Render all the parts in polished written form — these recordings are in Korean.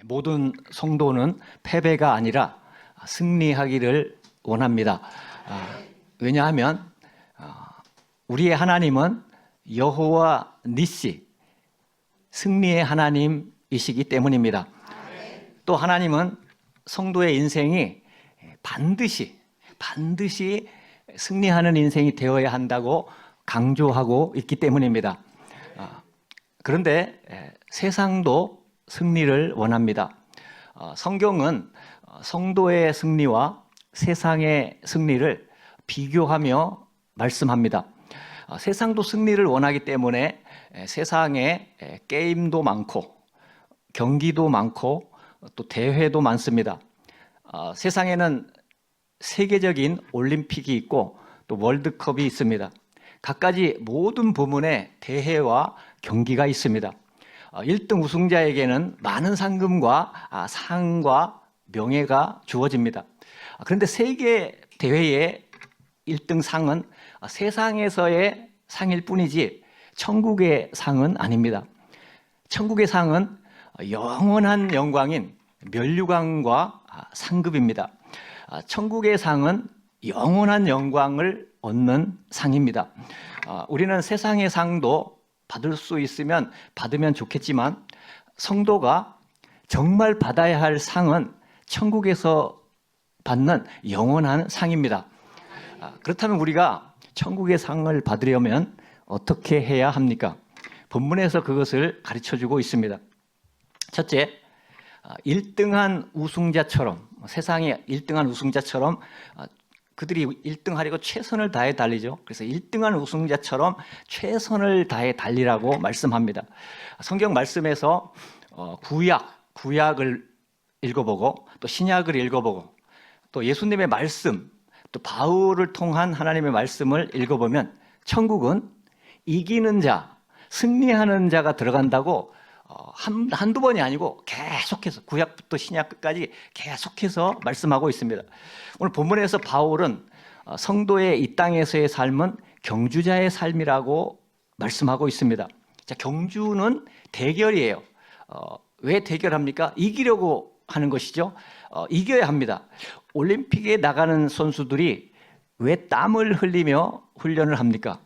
모든 성도는 패배가 아니라 승리하기를 원합니다. 왜냐하면 우리의 하나님은 여호와 니시, 승리의 하나님이시기 때문입니다. 또 하나님은 성도의 인생이 반드시 승리하는 인생이 되어야 한다고 강조하고 있기 때문입니다. 그런데 세상도 승리를 원합니다. 성경은 성도의 승리와 세상의 승리를 비교하며 말씀합니다. 세상도 승리를 원하기 때문에 세상에 게임도 많고 경기도 많고 또 대회도 많습니다. 세상에는 세계적인 올림픽이 있고 또 월드컵이 있습니다. 각가지 모든 부문에 대회와 경기가 있습니다. 1등 우승자에게는 많은 상금과 상과 명예가 주어집니다. 그런데 세계 대회의 1등 상은 세상에서의 상일 뿐이지 천국의 상은 아닙니다. 천국의 상은 영원한 영광인 면류관과 상급입니다. 천국의 상은 영원한 영광을 얻는 상입니다. 우리는 세상의 상도 받을 수 있으면 받으면 좋겠지만 성도가 정말 받아야 할 상은 천국에서 받는 영원한 상입니다. 그렇다면 우리가 천국의 상을 받으려면 어떻게 해야 합니까? 본문에서 그것을 가르쳐주고 있습니다. 첫째, 1등한 우승자처럼, 세상의 1등한 우승자처럼 그들이 1등 하려고 최선을 다해 달리죠. 그래서 1등한 우승자처럼 최선을 다해 달리라고 말씀합니다. 성경 말씀에서 구약을 읽어보고 또 신약을 읽어보고 또 예수님의 말씀, 또 바울을 통한 하나님의 말씀을 읽어보면 천국은 이기는 자, 승리하는 자가 들어간다고 한두 번이 아니고 계속해서 구약부터 신약 끝까지 계속해서 말씀하고 있습니다. 오늘 본문에서 바울은 성도의 이 땅에서의 삶은 경주자의 삶이라고 말씀하고 있습니다. 자, 경주는 대결이에요. 왜 대결합니까? 이기려고 하는 것이죠. 이겨야 합니다. 올림픽에 나가는 선수들이 왜 땀을 흘리며 훈련을 합니까?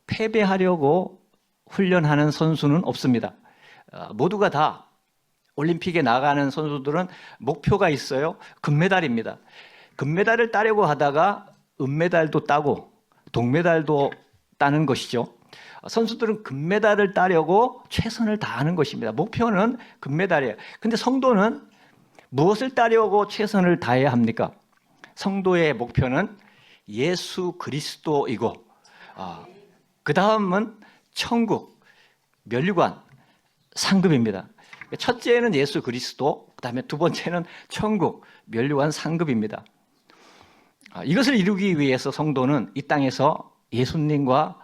패배하려고 훈련하는 선수는 없습니다. 모두가 다 올림픽에 나가는 선수들은 목표가 있어요. 금메달입니다. 금메달을 따려고 하다가 은메달도 따고 동메달도 따는 것이죠. 선수들은 금메달을 따려고 최선을 다하는 것입니다. 목표는 금메달이에요. 근데 성도는 무엇을 따려고 최선을 다해야 합니까? 성도의 목표는 예수 그리스도이고 그 다음은 천국, 면류관, 상급입니다. 첫째는 예수 그리스도, 그 다음에 두 번째는 천국, 면류관, 상급입니다. 이것을 이루기 위해서 성도는 이 땅에서 예수님과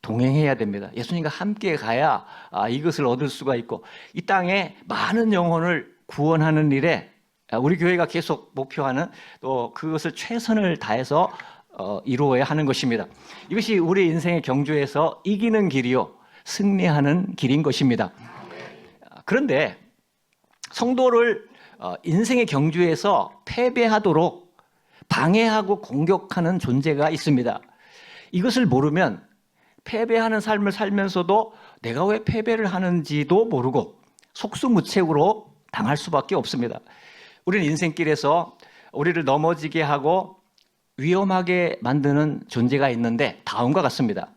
동행해야 됩니다. 예수님과 함께 가야 이것을 얻을 수가 있고 이 땅에 많은 영혼을 구원하는 일에 우리 교회가 계속 목표하는 또 그것을 최선을 다해서 이루어야 하는 것입니다. 이것이 우리 인생의 경주에서 이기는 길이요 승리하는 길인 것입니다. 그런데 성도를 인생의 경주에서 패배하도록 방해하고 공격하는 존재가 있습니다. 이것을 모르면 패배하는 삶을 살면서도 내가 왜 패배를 하는지도 모르고 속수무책으로 당할 수밖에 없습니다. 우리는 인생길에서 우리를 넘어지게 하고 위험하게 만드는 존재가 있는데 다음과 같습니다.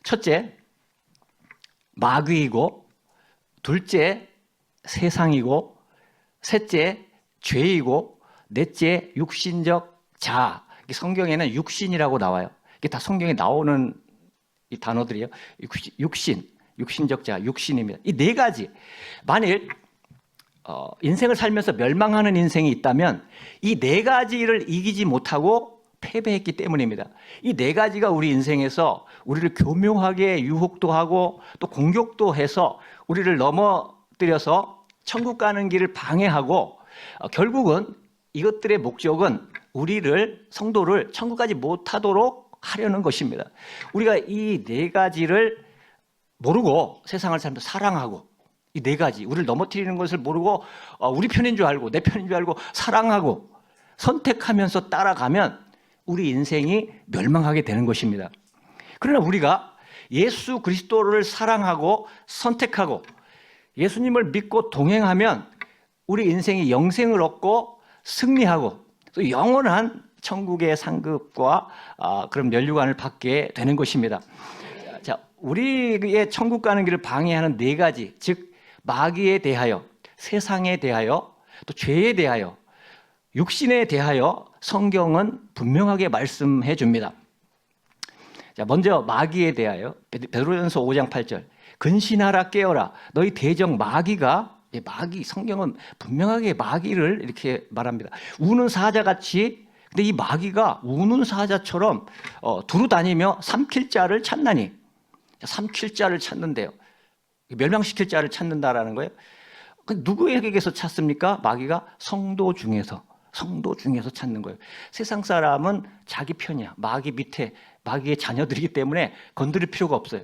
첫째, 마귀이고 둘째, 세상이고 셋째, 죄이고 넷째, 육신적 자. 성경에는 육신이라고 나와요. 이게 다 성경에 나오는 이 단어들이에요. 육신, 육신적 자, 육신입니다. 이 네 가지. 만일 인생을 살면서 멸망하는 인생이 있다면 이 네 가지를 이기지 못하고 패배했기 때문입니다. 이 네 가지가 우리 인생에서 우리를 교묘하게 유혹도 하고 또 공격도 해서 우리를 넘어뜨려서 천국 가는 길을 방해하고 결국은 이것들의 목적은 우리를 성도를 천국 가지 못하도록 하려는 것입니다. 우리가 이 네 가지를 모르고 세상을 살면서 사랑하고 이 네 가지, 우리를 넘어뜨리는 것을 모르고 우리 편인 줄 알고 내 편인 줄 알고 사랑하고 선택하면서 따라가면 우리 인생이 멸망하게 되는 것입니다. 그러나 우리가 예수 그리스도를 사랑하고 선택하고 예수님을 믿고 동행하면 우리 인생이 영생을 얻고 승리하고 또 영원한 천국의 상급과 그런 면류관을 받게 되는 것입니다. 자, 우리의 천국 가는 길을 방해하는 네 가지, 즉 마귀에 대하여, 세상에 대하여, 또 죄에 대하여, 육신에 대하여 성경은 분명하게 말씀해 줍니다. 자, 먼저 마귀에 대하여 베드로전서 5장 8절 근신하라 깨어라 너희 대적 마귀가, 마귀, 성경은 분명하게 마귀를 이렇게 말합니다. 우는 사자같이. 근데 이 마귀가 우는 사자처럼 두루 다니며 삼킬 자를 찾나니, 삼킬 자를 찾는데요. 멸망시킬 자를 찾는다라는 거예요. 누구에게서 찾습니까? 마귀가 성도 중에서 찾는 거예요. 세상 사람은 자기 편이야. 마귀 밑에, 마귀의 자녀들이기 때문에 건드릴 필요가 없어요.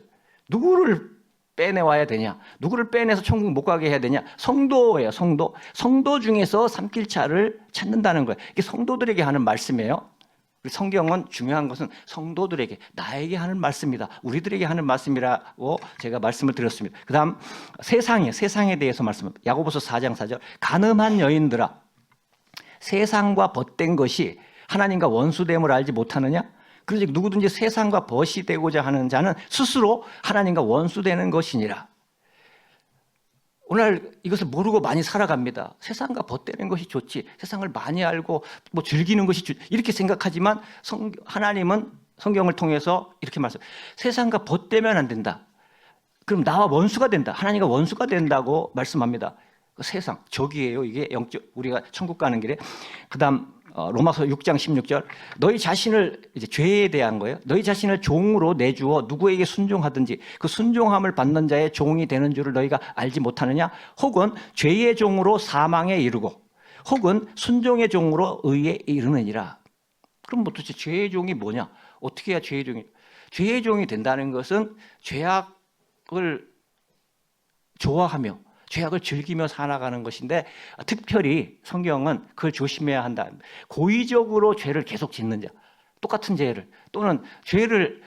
누구를 빼내와야 되냐? 누구를 빼내서 천국 못 가게 해야 되냐? 성도예요, 성도. 성도 중에서 삼킬 자를 찾는다는 거예요. 이게 성도들에게 하는 말씀이에요. 성경은 중요한 것은 성도들에게, 나에게 하는 말씀이다, 우리들에게 하는 말씀이라고 제가 말씀을 드렸습니다. 그 다음 세상에 대해서 말씀합니다. 야고보서 4장 4절 간음한 여인들아 세상과 벗된 것이 하나님과 원수됨을 알지 못하느냐? 그러지 누구든지 세상과 벗이 되고자 하는 자는 스스로 하나님과 원수되는 것이니라. 오늘 이것을 모르고 많이 살아갑니다. 세상과 벗되는 것이 좋지, 세상을 많이 알고 뭐 즐기는 것이 좋지, 이렇게 생각하지만 하나님은 성경을 통해서 이렇게 말씀해요. 세상과 벗되면 안 된다. 그럼 나와 원수가 된다. 하나님과 원수가 된다고 말씀합니다. 세상, 적이에요. 이게 영적, 우리가 천국 가는 길에. 그 다음 로마서 6장 16절 너희 자신을, 이제 죄에 대한 거예요. 너희 자신을 종으로 내주어 누구에게 순종하든지 그 순종함을 받는 자의 종이 되는 줄을 너희가 알지 못하느냐? 혹은 죄의 종으로 사망에 이르고 혹은 순종의 종으로 의에 이르느니라. 그럼 도대체 죄의 종이 뭐냐? 어떻게 해야 죄의 종이 된다는 것은 죄악을 좋아하며 죄악을 즐기며 살아가는 것인데, 특별히 성경은 그걸 조심해야 한다. 고의적으로 죄를 계속 짓는 자, 똑같은 죄를, 또는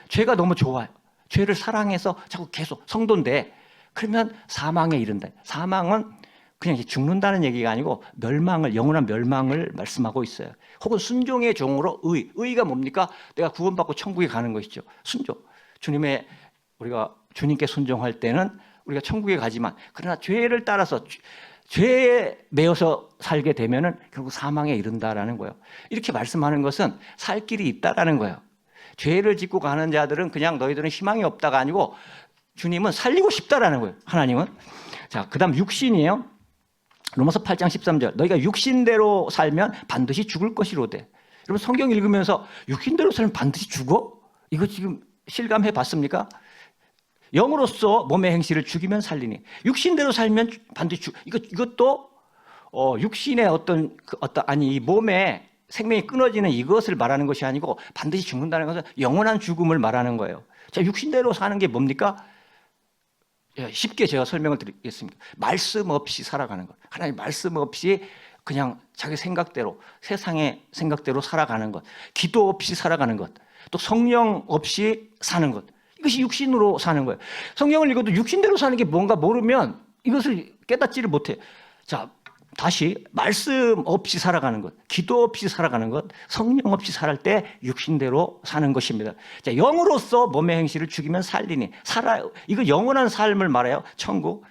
죄가 너무 좋아요. 죄를 사랑해서 자꾸 계속, 성도인데 그러면 사망에 이른다. 사망은 그냥 죽는다는 얘기가 아니고 멸망을, 영원한 멸망을 말씀하고 있어요. 혹은 순종의 종으로 의가 뭡니까? 내가 구원받고 천국에 가는 것이죠. 순종. 우리가 주님께 순종할 때는 우리가 천국에 가지만, 그러나 죄를 따라서 죄에 매여서 살게 되면은 결국 사망에 이른다라는 거예요. 이렇게 말씀하는 것은 살 길이 있다라는 거예요. 죄를 짓고 가는 자들은 그냥 너희들은 희망이 없다가 아니고 주님은 살리고 싶다라는 거예요. 하나님은. 자, 그다음 육신이에요. 로마서 8장 13절 너희가 육신대로 살면 반드시 죽을 것이로되. 여러분 성경 읽으면서 육신대로 살면 반드시 죽어? 이거 지금 실감해 봤습니까? 영으로서 몸의 행실을 죽이면 살리니, 육신대로 살면 반드시 이것도 육신의 이 몸의 생명이 끊어지는 이것을 말하는 것이 아니고 반드시 죽는다는 것은 영원한 죽음을 말하는 거예요. 자, 육신대로 사는 게 뭡니까? 쉽게 제가 설명을 드리겠습니다. 말씀 없이 살아가는 것. 하나님 말씀 없이 그냥 자기 생각대로, 세상의 생각대로 살아가는 것. 기도 없이 살아가는 것. 또 성령 없이 사는 것. 이것이 육신으로 사는 거예요. 성경을 읽어도 육신대로 사는 게 뭔가 모르면 이것을 깨닫지를 못해. 자, 다시 말씀 없이 살아가는 것, 기도 없이 살아가는 것, 성령 없이 살 때 육신대로 사는 것입니다. 자, 영으로서 몸의 행실을 죽이면 살리니, 이거 영원한 삶을 말해요. 천국.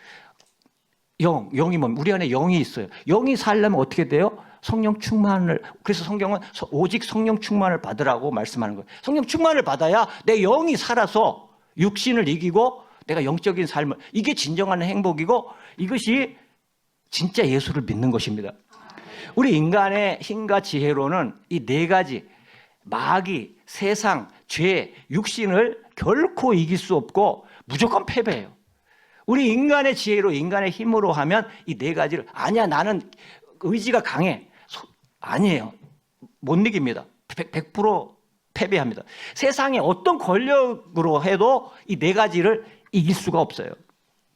영이 뭡니까? 우리 안에 영이 있어요. 영이 살려면 어떻게 돼요? 성령 충만을, 그래서 성경은 오직 성령 충만을 받으라고 말씀하는 거예요. 성령 충만을 받아야 내 영이 살아서 육신을 이기고 내가 영적인 삶을, 이게 진정한 행복이고 이것이 진짜 예수를 믿는 것입니다. 우리 인간의 힘과 지혜로는 이 네 가지, 마귀, 세상, 죄, 육신을 결코 이길 수 없고 무조건 패배해요. 우리 인간의 지혜로, 인간의 힘으로 하면 이 네 가지를, 아니야 나는 의지가 강해, 아니에요. 못 이깁니다. 100% 패배합니다. 세상에 어떤 권력으로 해도 이 네 가지를 이길 수가 없어요.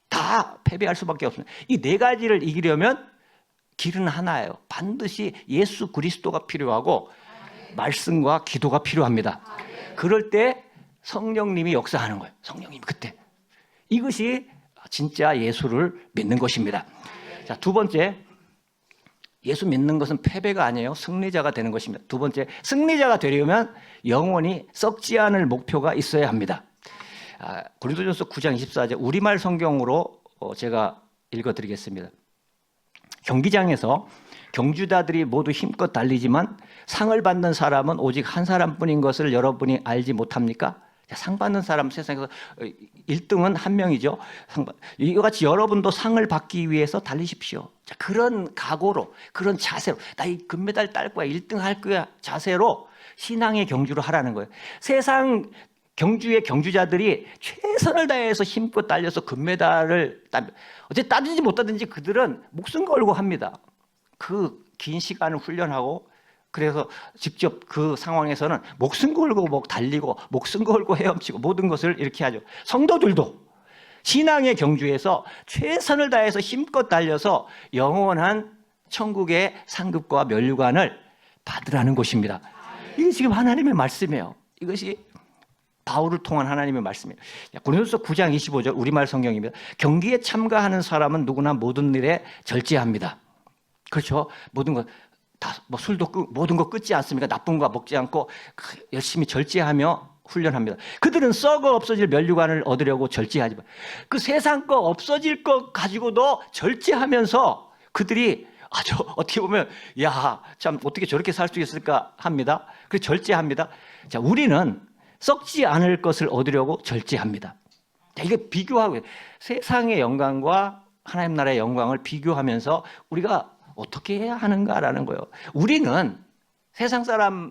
다 다 패배할 수밖에 없습니다. 이 네 가지를 이기려면 길은 하나예요. 반드시 예수 그리스도가 필요하고 말씀과 기도가 필요합니다. 그럴 때 성령님이 역사하는 거예요. 성령님이 그때. 이것이 진짜 예수를 믿는 것입니다. 자, 두 번째, 예수 믿는 것은 패배가 아니에요. 승리자가 되는 것입니다. 두 번째, 승리자가 되려면 영원히 썩지 않을 목표가 있어야 합니다. 고린도전서 9장 24절 우리말 성경으로 제가 읽어드리겠습니다. 경기장에서 경주자들이 모두 힘껏 달리지만 상을 받는 사람은 오직 한 사람뿐인 것을 여러분이 알지 못합니까? 상 받는 사람 세상에서 1등은 한 명이죠. 이와 같이 여러분도 상을 받기 위해서 달리십시오. 자, 그런 각오로, 그런 자세로, 나 이 금메달 딸 거야, 1등 할 거야 자세로 신앙의 경주를 하라는 거예요. 세상 경주의 경주자들이 최선을 다해서 힘껏 달려서 금메달을 어째 따든지 못 따든지 그들은 목숨 걸고 합니다. 그 긴 시간을 훈련하고 그래서 직접 그 상황에서는 목숨 걸고 달리고 목숨 걸고 헤엄치고 모든 것을 이렇게 하죠. 성도들도 신앙의 경주에서 최선을 다해서 힘껏 달려서 영원한 천국의 상급과 면류관을 받으라는 것입니다. 이게 지금 하나님의 말씀이에요. 이것이 바울을 통한 하나님의 말씀이에요. 고린도서 9장 25절 우리말 성경입니다. 경기에 참가하는 사람은 누구나 모든 일에 절제합니다. 그렇죠. 모든 것 다 술도 모든 거 끊지 않습니까? 나쁜 거 먹지 않고 열심히 절제하며 훈련합니다. 그들은 썩어 없어질 면류관을 얻으려고 절제하지 마. 그 세상 거 없어질 거 가지고도 절제하면서 그들이 아주 어떻게 보면 야, 참 어떻게 저렇게 살 수 있을까 합니다. 그래서 절제합니다. 자, 우리는 썩지 않을 것을 얻으려고 절제합니다. 자, 이게 비교하고 세상의 영광과 하나님 나라의 영광을 비교하면서 우리가 어떻게 해야 하는가라는 거예요. 우리는 세상 사람은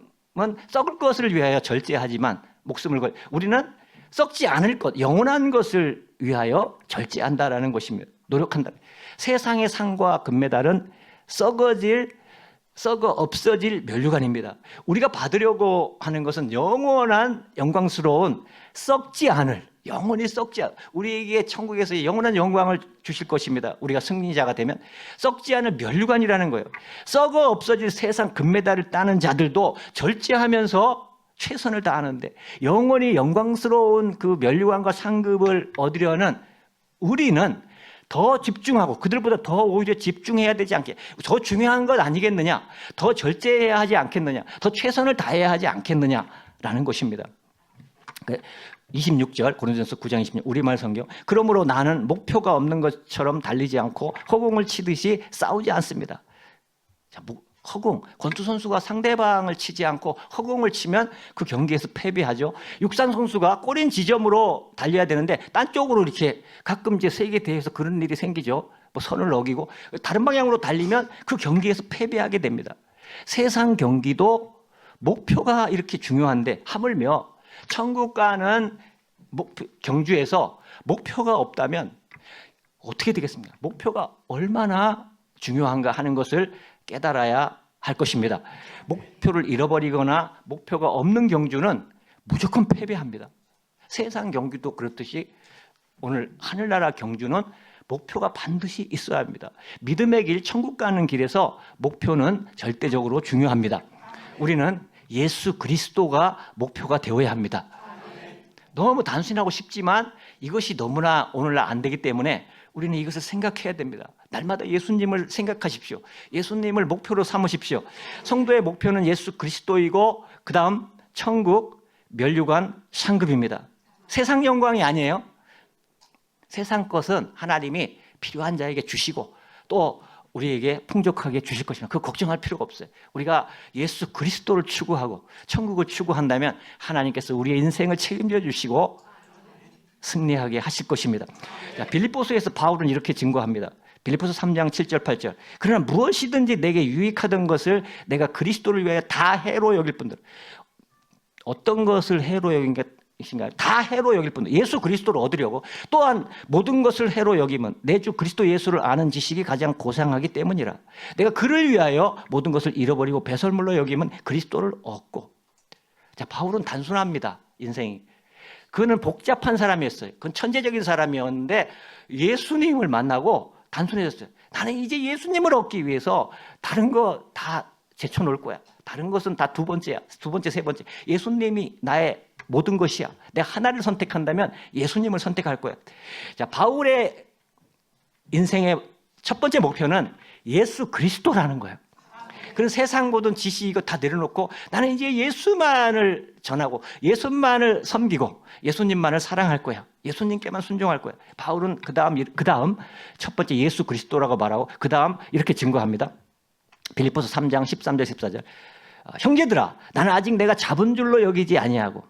썩을 것을 위하여 절제하지만 목숨을 걸 우리는 썩지 않을 것, 영원한 것을 위하여 절제한다라는 것입니다. 노력한다. 세상의 상과 금메달은 썩어 없어질 면류관입니다. 우리가 받으려고 하는 것은 영원한 영광스러운 썩지 않을 영원히 썩지 않을 우리에게 천국에서 영원한 영광을 주실 것입니다. 우리가 승리자가 되면 썩지 않을 면류관이라는 거예요. 썩어 없어질 세상 금메달을 따는 자들도 절제하면서 최선을 다하는데 영원히 영광스러운 그 면류관과 상급을 얻으려는 우리는 더 집중하고 그들보다 더 오히려 집중해야 되지 않게 더 중요한 것 아니겠느냐, 더 절제해야 하지 않겠느냐, 더 최선을 다해야 하지 않겠느냐라는 것입니다. 26절 고린도전서 9장 26절 우리말 성경 그러므로 나는 목표가 없는 것처럼 달리지 않고 허공을 치듯이 싸우지 않습니다. 자, 허공, 권투 선수가 상대방을 치지 않고 허공을 치면 그 경기에서 패배하죠. 육상 선수가 꼬린 지점으로 달려야 되는데 딴 쪽으로 이렇게 가끔 이제 세계 대회에서 그런 일이 생기죠. 뭐 선을 어기고 다른 방향으로 달리면 그 경기에서 패배하게 됩니다. 세상 경기도 목표가 이렇게 중요한데 하물며 천국 가는 경주에서 목표가 없다면 어떻게 되겠습니까? 목표가 얼마나 중요한가 하는 것을 깨달아야 할 것입니다. 목표를 잃어버리거나 목표가 없는 경주는 무조건 패배합니다. 세상 경주도 그렇듯이 오늘 하늘나라 경주는 목표가 반드시 있어야 합니다. 믿음의 길, 천국 가는 길에서 목표는 절대적으로 중요합니다. 우리는 예수 그리스도가 목표가 되어야 합니다. 너무 단순하고 쉽지만 이것이 너무나 오늘날 안 되기 때문에 우리는 이것을 생각해야 됩니다. 날마다 예수님을 생각하십시오. 예수님을 목표로 삼으십시오. 성도의 목표는 예수 그리스도이고 그 다음 천국, 면류관, 상급입니다. 세상 영광이 아니에요. 세상 것은 하나님이 필요한 자에게 주시고 또 우리에게 풍족하게 주실 것입니다. 그 걱정할 필요가 없어요. 우리가 예수 그리스도를 추구하고 천국을 추구한다면 하나님께서 우리의 인생을 책임져 주시고 승리하게 하실 것입니다. 자, 빌립보서에서 바울은 이렇게 증거합니다. 빌립보서 3장 7절 8절 그러나 무엇이든지 내게 유익하던 것을 내가 그리스도를 위하여 다 해로 여길 뿐들 어떤 것을 해로 여긴 것인가요? 다 해로 여길 뿐들 예수 그리스도를 얻으려고 또한 모든 것을 해로 여기면 내 주 그리스도 예수를 아는 지식이 가장 고상하기 때문이라 내가 그를 위하여 모든 것을 잃어버리고 배설물로 여기면 그리스도를 얻고 자 바울은 단순합니다. 인생이 그는 복잡한 사람이었어요. 그건 천재적인 사람이었는데 예수님을 만나고 단순해졌어요. 나는 이제 예수님을 얻기 위해서 다른 거 다 제쳐놓을 거야. 다른 것은 다 두 번째야. 두 번째, 세 번째. 예수님이 나의 모든 것이야. 내가 하나를 선택한다면 예수님을 선택할 거야. 자, 바울의 인생의 첫 번째 목표는 예수 그리스도라는 거예요. 그런 세상 모든 지식 이거 다 내려놓고 나는 이제 예수만을 전하고 예수만을 섬기고 예수님만을 사랑할 거야. 예수님께만 순종할 거야. 바울은 그 다음 첫 번째 예수 그리스도라고 말하고 그 다음 이렇게 증거합니다. 빌립보서 3장 13절 14절. 형제들아, 나는 아직 내가 잡은 줄로 여기지 아니하고,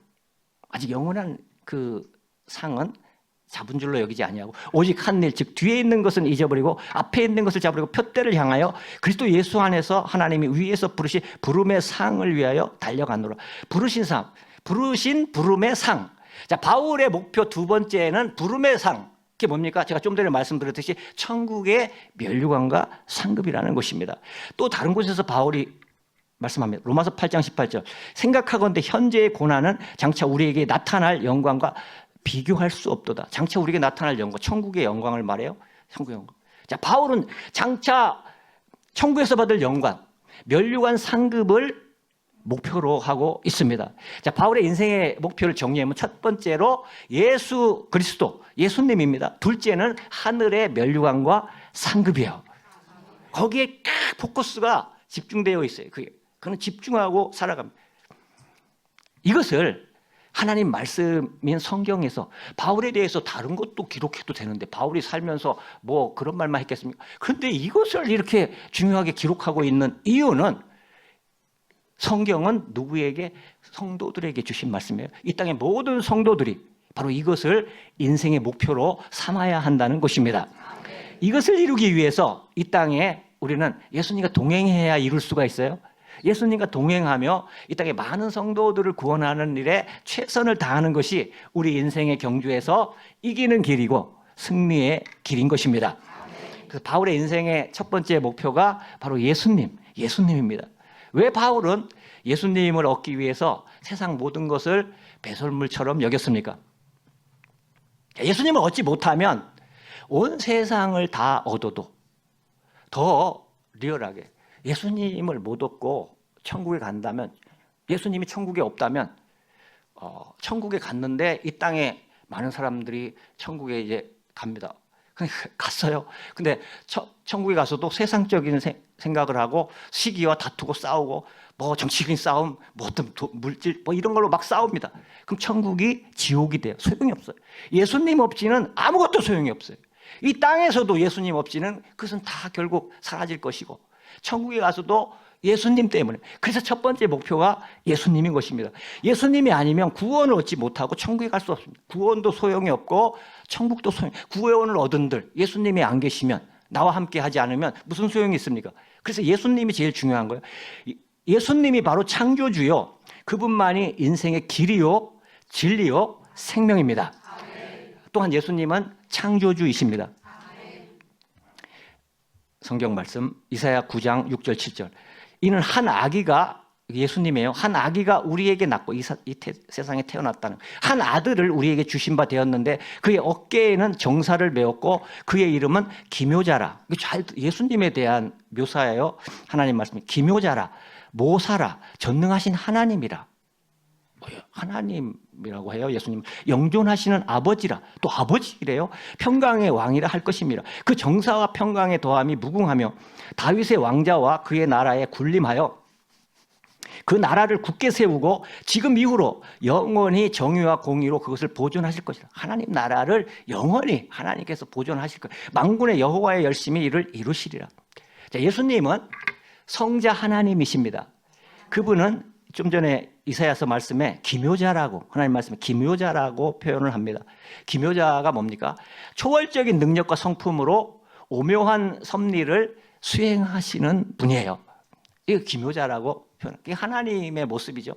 아직 영원한 그 상은 잡은 줄로 여기지 아니하고 오직 한 일, 즉 뒤에 있는 것은 잊어버리고 앞에 있는 것을 잡으려고 표대를 향하여 그리스도 예수 안에서 하나님이 위에서 부르신 부름의 상을 위하여 달려가노라. 부르신 상, 부르신 부름의 상. 자, 바울의 목표 두 번째는 부름의 상. 그게 뭡니까? 제가 좀 전에 말씀드렸듯이 천국의 면류관과 상급이라는 것입니다. 또 다른 곳에서 바울이 말씀합니다. 로마서 8장 18절. 생각하건대 현재의 고난은 장차 우리에게 나타날 영광과 비교할 수 없도다. 장차 우리에게 나타날 영광, 천국의 영광을 말해요. 천국의 영광. 자, 바울은 장차 천국에서 받을 영광, 면류관 상급을 목표로 하고 있습니다. 자, 바울의 인생의 목표를 정리하면 첫 번째로 예수 그리스도, 예수님입니다. 둘째는 하늘의 면류관과 상급이에요. 거기에 딱 포커스가 집중되어 있어요. 그는 집중하고 살아갑니다. 이것을 하나님 말씀인 성경에서 바울에 대해서 다른 것도 기록해도 되는데 바울이 살면서 뭐 그런 말만 했겠습니까? 그런데 이것을 이렇게 중요하게 기록하고 있는 이유는 성경은 누구에게? 성도들에게 주신 말씀이에요. 이 땅의 모든 성도들이 바로 이것을 인생의 목표로 삼아야 한다는 것입니다. 이것을 이루기 위해서 이 땅에 우리는 예수님과 동행해야 이룰 수가 있어요. 예수님과 동행하며 이 땅의 많은 성도들을 구원하는 일에 최선을 다하는 것이 우리 인생의 경주에서 이기는 길이고 승리의 길인 것입니다. 그래서 바울의 인생의 첫 번째 목표가 바로 예수님입니다. 왜 바울은 예수님을 얻기 위해서 세상 모든 것을 배설물처럼 여겼습니까? 예수님을 얻지 못하면 온 세상을 다 얻어도 더 리얼하게 예수님을 못 얻고 천국에 간다면, 예수님이 천국에 없다면 천국에 갔는데 이 땅에 많은 사람들이 천국에 이제 갑니다. 갔어요. 근데 천국에 가서도 세상적인 생각을 하고 시기와 다투고 싸우고 뭐 정치적인 싸움, 뭐 어떤 물질 뭐 이런 걸로 막 싸웁니다. 그럼 천국이 지옥이 돼요. 소용이 없어요. 예수님 없이는 아무것도 소용이 없어요. 이 땅에서도 예수님 없이는 그것은 다 결국 사라질 것이고 천국에 가서도 예수님 때문에. 그래서 첫 번째 목표가 예수님인 것입니다. 예수님이 아니면 구원을 얻지 못하고 천국에 갈 수 없습니다. 구원도 소용이 없고 천국도 구원을 얻은들 예수님이 안 계시면, 나와 함께 하지 않으면 무슨 소용이 있습니까? 그래서 예수님이 제일 중요한 거예요. 예수님이 바로 창조주요, 그분만이 인생의 길이요, 진리요, 생명입니다. 또한 예수님은 창조주이십니다. 성경 말씀 이사야 9장 6절 7절. 이는 한 아기가, 예수님이에요. 한 아기가 우리에게 낳고 세상에 태어났다는, 한 아들을 우리에게 주신 바 되었는데 그의 어깨에는 정사를 메었고 그의 이름은 기묘자라. 예수님에 대한 묘사예요. 하나님 말씀이 기묘자라, 모사라, 전능하신 하나님이라. 하나님이라고 해요. 예수님 영존하시는 아버지라, 또 아버지래요. 평강의 왕이라 할 것입니다. 그 정사와 평강의 더함이 무궁하며 다윗의 왕자와 그의 나라에 군림하여 그 나라를 굳게 세우고 지금 이후로 영원히 정의와 공의로 그것을 보존하실 것이다. 하나님 나라를 영원히 하나님께서 보존하실 거예요. 만군의 여호와의 열심히 이를 이루시리라. 자, 예수님은 성자 하나님이십니다. 그분은 좀 전에 이사야서 말씀에 기묘자라고, 하나님 말씀에 기묘자라고 표현을 합니다. 기묘자가 뭡니까? 초월적인 능력과 성품으로 오묘한 섭리를 수행하시는 분이에요. 이거 기묘자라고 표현해요. 이게 하나님의 모습이죠.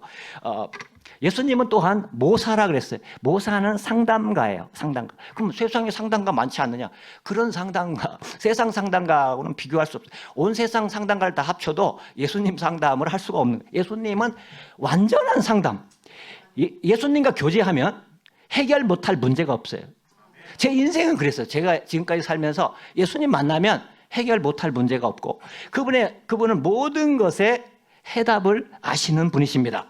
예수님은 또한 모사라 그랬어요. 모사는 상담가예요. 상담가. 그럼 세상에 상담가 많지 않느냐? 그런 상담가, 세상 상담가하고는 비교할 수 없어요. 온 세상 상담가를 다 합쳐도 예수님 상담을 할 수가 없는 거예요. 예수님은 완전한 상담. 예수님과 교제하면 해결 못할 문제가 없어요. 제 인생은 그랬어요. 제가 지금까지 살면서 예수님 만나면 해결 못할 문제가 없고 그분은 모든 것에 해답을 아시는 분이십니다.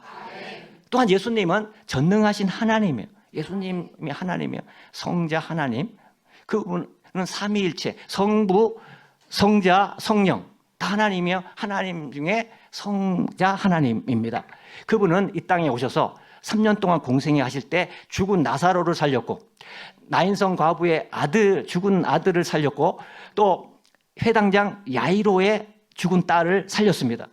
또한 예수님은 전능하신 하나님이에요. 예수님이 하나님이에요. 성자 하나님. 그분은 삼위일체, 성부, 성자, 성령 다 하나님이요. 하나님 중에 성자 하나님입니다. 그분은 이 땅에 오셔서 3년 동안 공생애 하실 때 죽은 나사로를 살렸고 나인성 과부의 죽은 아들을 살렸고 또 회당장 야이로의 죽은 딸을 살렸습니다.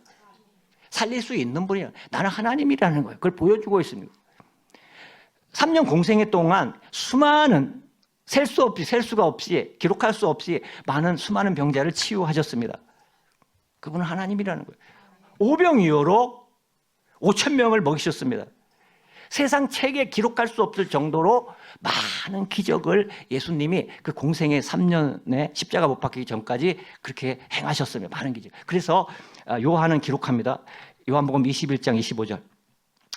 살릴 수 있는 분이에요. 나는 하나님이라는 거예요. 그걸 보여주고 있습니다. 3년 공생애 동안 수많은 셀 수가 없이 기록할 수 없이 많은 수많은 병자를 치유하셨습니다. 그분은 하나님이라는 거예요. 오병이어로 5,000명을 먹이셨습니다. 세상 책에 기록할 수 없을 정도로 많은 기적을 예수님이 그 공생의 3년에 십자가 못 박히기 전까지 그렇게 행하셨습니다. 많은 기적. 그래서 요한은 기록합니다. 요한복음 21장 25절.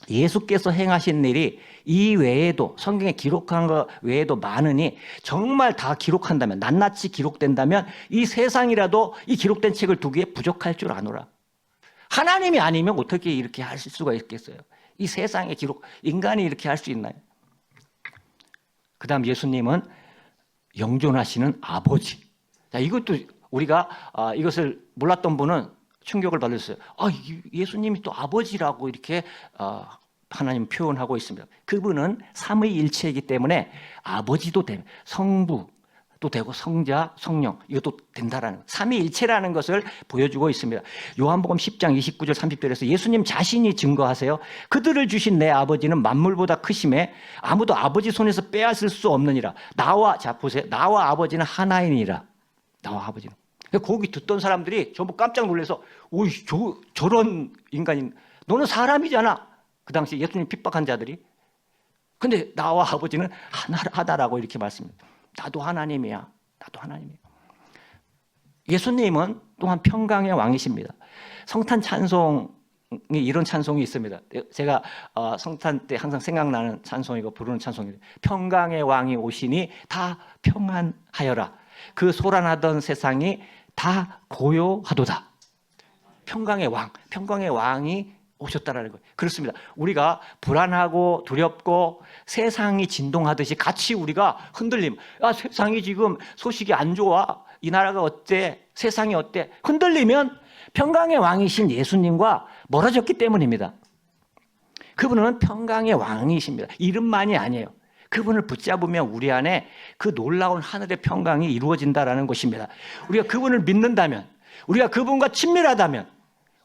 예수께서 행하신 일이 이 외에도 성경에 기록한 것 외에도 많으니 정말 다 기록한다면 낱낱이 기록된다면 이 세상이라도 이 기록된 책을 두기에 부족할 줄 아노라. 하나님이 아니면 어떻게 이렇게 하실 수가 있겠어요? 이 세상의 기록, 인간이 이렇게 할 수 있나요? 그 다음 예수님은 영존하시는 아버지. 자, 이것도 우리가 이것을 몰랐던 분은 충격을 받았어요. 예수님이 또 아버지라고 이렇게 하나님 표현하고 있습니다. 그분은 삼위일체이기 때문에 아버지도 되는 성부도 되고 성자, 성령 이것도 된다라는 삼위일체라는 것을 보여주고 있습니다. 요한복음 10장 29절 30절에서 예수님 자신이 증거하세요. 그들을 주신 내 아버지는 만물보다 크심에 아무도 아버지 손에서 빼앗을 수 없느니라. 나와 아버지는 하나이니라. 나와 아버지는. 거기 듣던 사람들이 전부 깜짝 놀라서 저런 인간인 너는 사람이잖아. 그 당시 예수님 핍박한 자들이. 근데 나와 아버지는 하나라고 이렇게 말씀합니다. 나도 하나님이야. 나도 하나님이야. 예수님은 또한 평강의 왕이십니다. 성탄 찬송이 이런 찬송이 있습니다. 제가 성탄 때 항상 생각나는 찬송이고 부르는 찬송이에요. 평강의 왕이 오시니 다 평안하여라. 그 소란하던 세상이 다 고요하도다. 평강의 왕이 오셨다라는 거예요. 그렇습니다. 우리가 불안하고 두렵고 세상이 진동하듯이 같이 우리가 흔들림. 세상이 지금 소식이 안 좋아. 이 나라가 어때? 세상이 어때? 흔들리면 평강의 왕이신 예수님과 멀어졌기 때문입니다. 그분은 평강의 왕이십니다. 이름만이 아니에요. 그분을 붙잡으면 우리 안에 그 놀라운 하늘의 평강이 이루어진다라는 것입니다. 우리가 그분을 믿는다면, 우리가 그분과 친밀하다면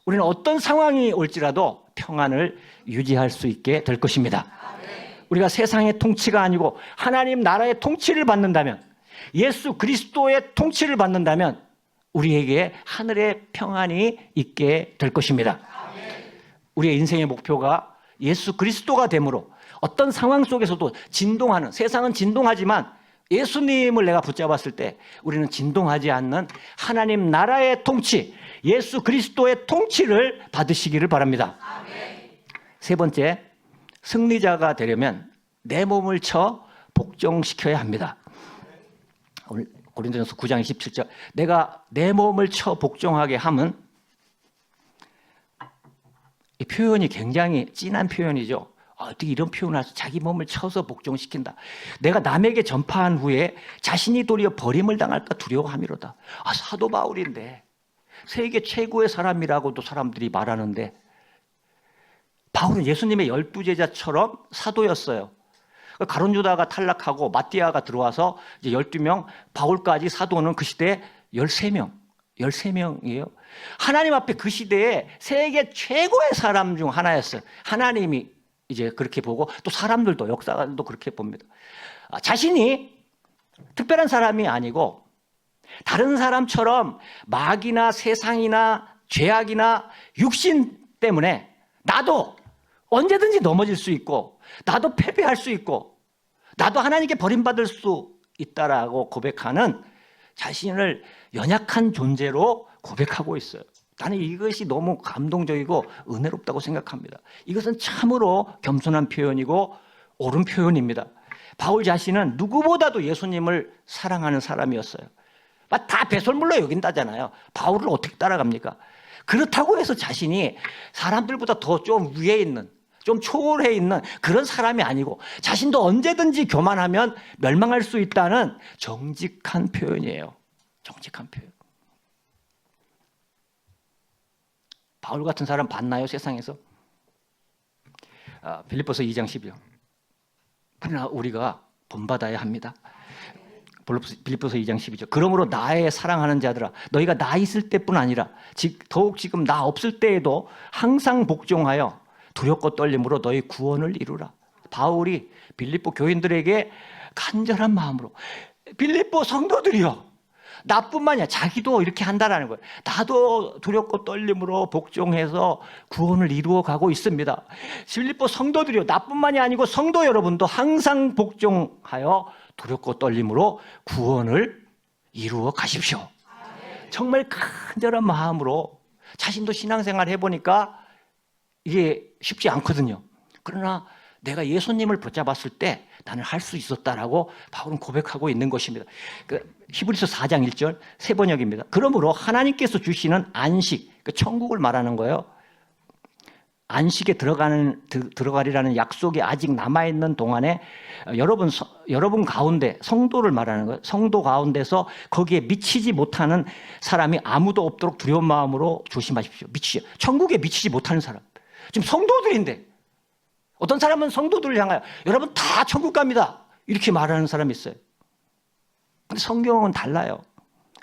우리는 어떤 상황이 올지라도 평안을 유지할 수 있게 될 것입니다. 우리가 세상의 통치가 아니고 하나님 나라의 통치를 받는다면, 예수 그리스도의 통치를 받는다면 우리에게 하늘의 평안이 있게 될 것입니다. 우리의 인생의 목표가 예수 그리스도가 됨으로 어떤 상황 속에서도 진동하는, 세상은 진동하지만 예수님을 내가 붙잡았을 때 우리는 진동하지 않는 하나님 나라의 통치, 예수 그리스도의 통치를 받으시기를 바랍니다. 세 번째, 승리자가 되려면 내 몸을 쳐 복종시켜야 합니다. 오늘 고린도전서 9장 27절, 내가 내 몸을 쳐 복종하게 함은, 이 표현이 굉장히 진한 표현이죠. 어떻게 이런 표현을 해서 자기 몸을 쳐서 복종시킨다. 내가 남에게 전파한 후에 자신이 도리어 버림을 당할까 두려워함이로다. 사도 바울인데, 세계 최고의 사람이라고도 사람들이 말하는데, 바울은 예수님의 12제자처럼 사도였어요. 가룟 유다가 탈락하고 마띠아가 들어와서 이제 12명, 바울까지 사도는 그 시대에 13명이에요. 하나님 앞에 그 시대에 세계 최고의 사람 중 하나였어요. 하나님이 이제 그렇게 보고 또 사람들도, 역사가도 그렇게 봅니다. 자신이 특별한 사람이 아니고 다른 사람처럼 마귀나 세상이나 죄악이나 육신 때문에 나도 언제든지 넘어질 수 있고, 나도 패배할 수 있고, 나도 하나님께 버림받을 수 있다라고 고백하는 자신을 연약한 존재로 고백하고 있어요. 나는 이것이 너무 감동적이고 은혜롭다고 생각합니다. 이것은 참으로 겸손한 표현이고 옳은 표현입니다. 바울 자신은 누구보다도 예수님을 사랑하는 사람이었어요. 다 배설물로 여긴다잖아요. 바울을 어떻게 따라갑니까? 그렇다고 해서 자신이 사람들보다 더 좀 위에 있는, 좀 초월해 있는 그런 사람이 아니고 자신도 언제든지 교만하면 멸망할 수 있다는 정직한 표현이에요. 정직한 표현. 바울 같은 사람 봤나요, 세상에서? 빌립보서 2장 10절. 그러나 우리가 본받아야 합니다. 빌립보서 2장 12절. 그러므로 나의 사랑하는 자들아, 너희가 나 있을 때뿐 아니라 더욱 지금 나 없을 때에도 항상 복종하여 두렵고 떨림으로 너희 구원을 이루라. 바울이 빌립보 교인들에게 간절한 마음으로, 빌립보 성도들이요, 나뿐만이 아니라 자기도 이렇게 한다라는 거예요. 나도 두렵고 떨림으로 복종해서 구원을 이루어 가고 있습니다. 빌립보 성도들이요, 나뿐만이 아니고 성도 여러분도 항상 복종하여 두렵고 떨림으로 구원을 이루어 가십시오. 정말 간절한 마음으로. 자신도 신앙생활 해보니까 이게 쉽지 않거든요. 그러나 내가 예수님을 붙잡았을 때 나는 할 수 있었다라고 바울은 고백하고 있는 것입니다. 히브리서 4장 1절 새 번역입니다. 그러므로 하나님께서 주시는 안식, 천국을 말하는 거예요. 안식에 들어가리라는 약속이 아직 남아있는 동안에 여러분 가운데, 성도를 말하는 거예요. 성도 가운데서 거기에 미치지 못하는 사람이 아무도 없도록 두려운 마음으로 조심하십시오. 천국에 미치지 못하는 사람. 지금 성도들인데 어떤 사람은 성도들을 향하여 여러분 다 천국 갑니다, 이렇게 말하는 사람이 있어요. 근데 성경은 달라요.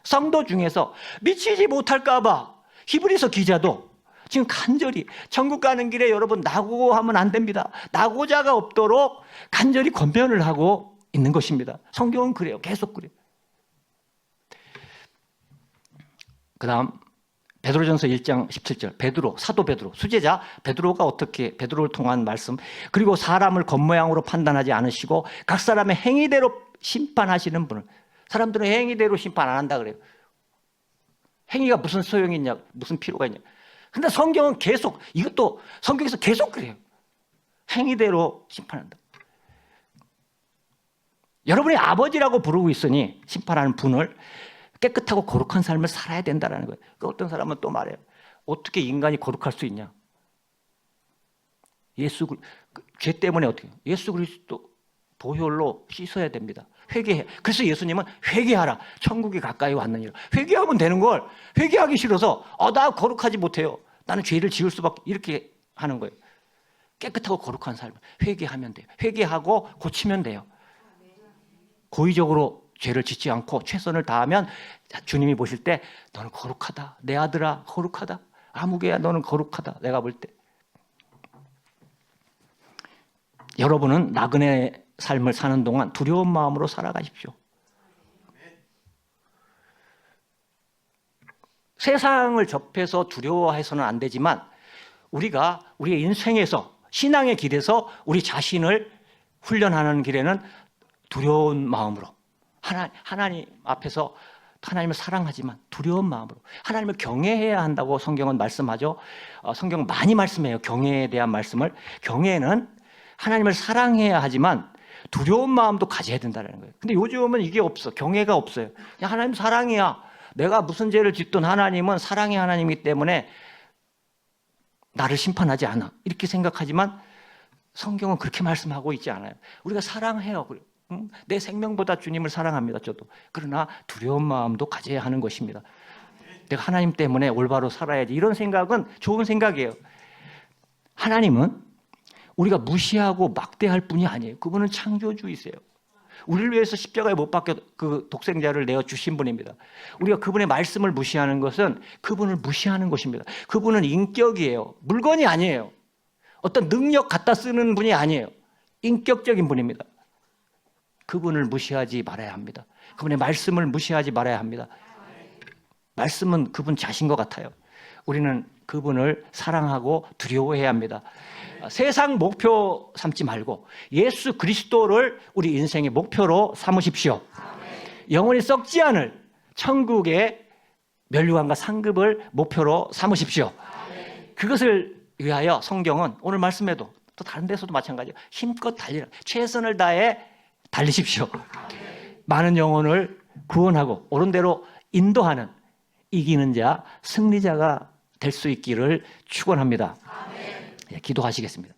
성도 중에서 미치지 못할까 봐 히브리서 기자도 지금 간절히 천국 가는 길에 여러분 낙오하면 안 됩니다. 낙오자가 없도록 간절히 권면을 하고 있는 것입니다. 성경은 그래요. 계속 그래요. 그 다음 베드로전서 1장 17절. 사도 베드로, 수제자 베드로가 어떻게, 베드로를 통한 말씀. 그리고 사람을 겉모양으로 판단하지 않으시고 각 사람의 행위대로 심판하시는 분을. 사람들은 행위대로 심판 안 한다 그래요. 행위가 무슨 소용이 있냐, 무슨 필요가 있냐. 근데 성경은 계속, 이것도 성경에서 계속 그래요. 행위대로 심판한다. 여러분이 아버지라고 부르고 있으니 심판하는 분을 깨끗하고 거룩한 삶을 살아야 된다는 거예요. 어떤 사람은 또 말해요. 어떻게 인간이 거룩할 수 있냐? 죄 때문에 어떻게? 예수 그리스도 보혈로 씻어야 됩니다. 회개해. 그래서 예수님은 회개하라. 천국이 가까이 왔느니라. 회개하면 되는 걸 회개하기 싫어서 나 거룩하지 못해요. 나는 죄를 지을 수밖에, 이렇게 하는 거예요. 깨끗하고 거룩한 삶을 회개하면 돼요. 회개하고 고치면 돼요. 고의적으로 죄를 짓지 않고 최선을 다하면 주님이 보실 때 너는 거룩하다. 내 아들아 거룩하다. 아무개야 너는 거룩하다. 내가 볼 때. 여러분은 나그네 삶을 사는 동안 두려운 마음으로 살아가십시오. 세상을 접해서 두려워해서는 안 되지만 우리가 우리의 인생에서, 신앙의 길에서 우리 자신을 훈련하는 길에는 두려운 마음으로, 하나님 앞에서 하나님을 사랑하지만 두려운 마음으로 하나님을 경외해야 한다고 성경은 말씀하죠. 성경은 많이 말씀해요. 경외에 대한 말씀을. 경외는 하나님을 사랑해야 하지만 두려운 마음도 가져야 된다는 거예요. 근데 요즘은 이게 없어. 경외가 없어요. 그냥 하나님 사랑이야. 내가 무슨 죄를 짓든 하나님은 사랑의 하나님이기 때문에 나를 심판하지 않아, 이렇게 생각하지만 성경은 그렇게 말씀하고 있지 않아요. 우리가 사랑해요. 내 생명보다 주님을 사랑합니다. 저도. 그러나 두려운 마음도 가져야 하는 것입니다. 내가 하나님 때문에 올바로 살아야지, 이런 생각은 좋은 생각이에요. 하나님은 우리가 무시하고 막대할 분이 아니에요. 그분은 창조주이세요. 우리를 위해서 십자가에 못 박혀 그 독생자를 내어 주신 분입니다. 우리가 그분의 말씀을 무시하는 것은 그분을 무시하는 것입니다. 그분은 인격이에요. 물건이 아니에요. 어떤 능력 갖다 쓰는 분이 아니에요. 인격적인 분입니다. 그분을 무시하지 말아야 합니다. 그분의 말씀을 무시하지 말아야 합니다. 말씀은 그분 자신 것 같아요. 우리는 그분을 사랑하고 두려워해야 합니다. 세상 목표 삼지 말고 예수 그리스도를 우리 인생의 목표로 삼으십시오. 영원히 썩지 않을 천국의 면류관과 상급을 목표로 삼으십시오. 그것을 위하여 성경은 오늘 말씀에도 또 다른 데서도 마찬가지예요. 힘껏 달리라. 최선을 다해 달리십시오. 많은 영혼을 구원하고 옳은 대로 인도하는 이기는 자, 승리자가 될 수 있기를 축원합니다. 기도하시겠습니다.